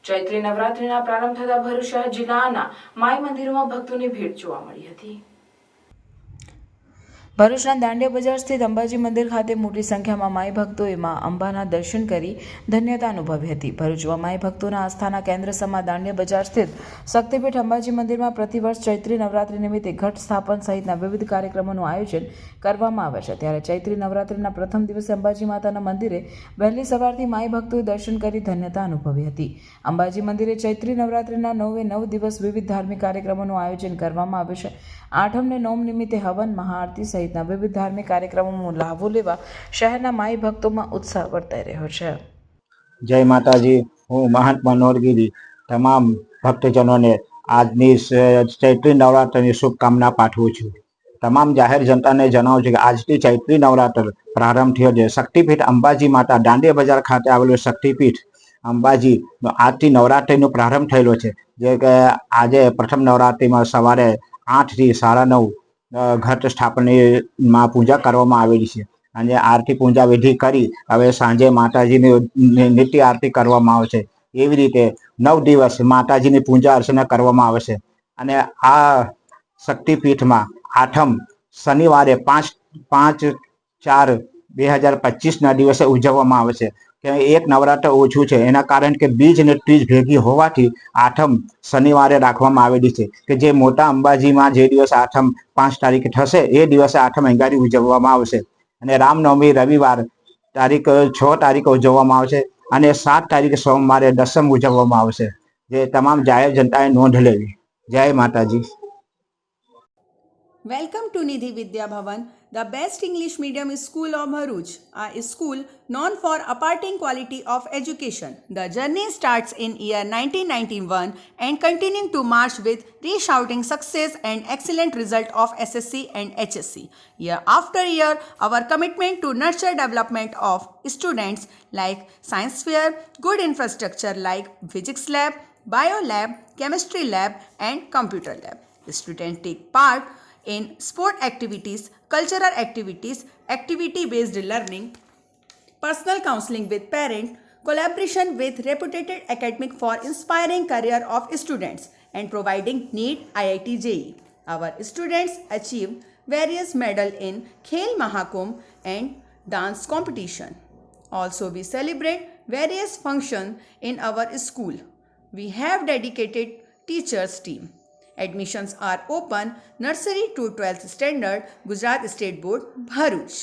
ચૈત્રી નવરાત્રિના પ્રારંભ થતા ભરૂચ શહેર જિલ્લાના માઈ મંદિરોમાં ભક્તોની ભીડ જોવા મળી હતી। ભરૂચના દાંડિયા બજાર સ્થિત અંબાજી મંદિર ખાતે મોટી સંખ્યામાં માઈ ભક્તોએ માં અંબાના દર્શન કરી ધન્યતા અનુભવી હતી। ભરૂચમાં માઈ ભક્તોના આસ્થાના કેન્દ્ર સમા દાંડિયા બજાર સ્થિત શક્તિપીઠ અંબાજી મંદિરમાં પ્રતિવર્ષ ચૈત્રી નવરાત્રિ નિમિત્તે ઘટ સ્થાપન સહિતના વિવિધ કાર્યક્રમોનું આયોજન કરવામાં આવે છે। ત્યારે ચૈત્રી નવરાત્રિના પ્રથમ દિવસે અંબાજી માતાના મંદિરે વહેલી સવારથી માઈ ભક્તોએ દર્શન કરી ધન્યતા અનુભવી હતી। અંબાજી મંદિરે ચૈત્રી નવરાત્રિના 9 દિવસ વિવિધ ધાર્મિક કાર્યક્રમોનું આયોજન કરવામાં આવ્યું છે। આઠમને નોમ નિમિત્તે હવન, મહાઆરતી સહિતના વિવિધ ધાર્મિક કાર્યક્રમોમાં લાભો લેવા શહેરના માઈ ભક્તોમાં ઉત્સાહ વર્તાઈ રહ્યો છે। જય માતાજી। હું મહંત મનોહરગીરી તમામ ભક્તજનોને આજની ચૈત્રી નવરાત્રિની શુભકામના પાઠવું છું। તમામ જાહેર જનતાને જણાવું છું કે આજથી ચૈત્રી નવરાત્ર પ્રારંભ થયો છે। શક્તિપીઠ અંબાજી માતા દાંડિયા બજાર ખાતે આવેલું શક્તિપીઠ અંબાજી આજથી નવરાત્રિનો પ્રારંભ થયેલો છે। જે કે આજે પ્રથમ નવરાત્રિમાં સવારે 8 થી 9:30 ઘટ સ્થાપનામાં પૂજા કરવામાં આવેલી છે અને આરતી પૂજા વિધિ કરી હવે સાંજે માતાજીની નિત્ય આરતી કરવામાં આવે છે। એવી રીતે 9 દિવસ માતાજીની પૂજા અર્ચના કરવામાં આવે છે અને આ શક્તિપીઠમાં આઠમ શનિવારે 5/4/2025 દિવસે ઉજવવામાં આવે છે કે એક નવરાત્ર ઓછું છે એના કારણ કે બીજ અને ત્રીજ ભેગી હોવાથી આઠમ શનિવારે રાખવામાં આવેલી છે કે જે મોટા અંબાજીમાં જે દિવસ આઠમ 5 તારીખે થશે એ દિવસે આઠમ અંગારી ઉજવવામાં આવશે અને રામનવમી રવિવાર તારીખ 6 તારીખે ઉજવવામાં આવશે અને 7 તારીખે સોમવારે દસમ ઉજવવામાં આવશે। જે તમામ જાહેર જનતાએ નોંધ લેવી। જય માતાજી। Welcome to Nidhi Vidya Bhavan, the best English medium school of Bharuch, a school known for imparting quality of education. The journey starts in year 1991 and continuing to march with resounding success and excellent result of SSC and HSC. Year after year, our commitment to nurture development of students like science fair, good infrastructure like physics lab, bio lab, chemistry lab and computer lab. Students take part in sport activities, cultural activities, activity-based learning, personal counseling with parents, collaboration with reputed academic for inspiring career of students and providing NEET IIT JEE. Our students achieved various medals in Khel Mahakumbh and dance competition. Also, we celebrate various functions in our school. We have dedicated teachers team. Admissions are open nursery to 12th standard, Gujarat State Board, Bharuch.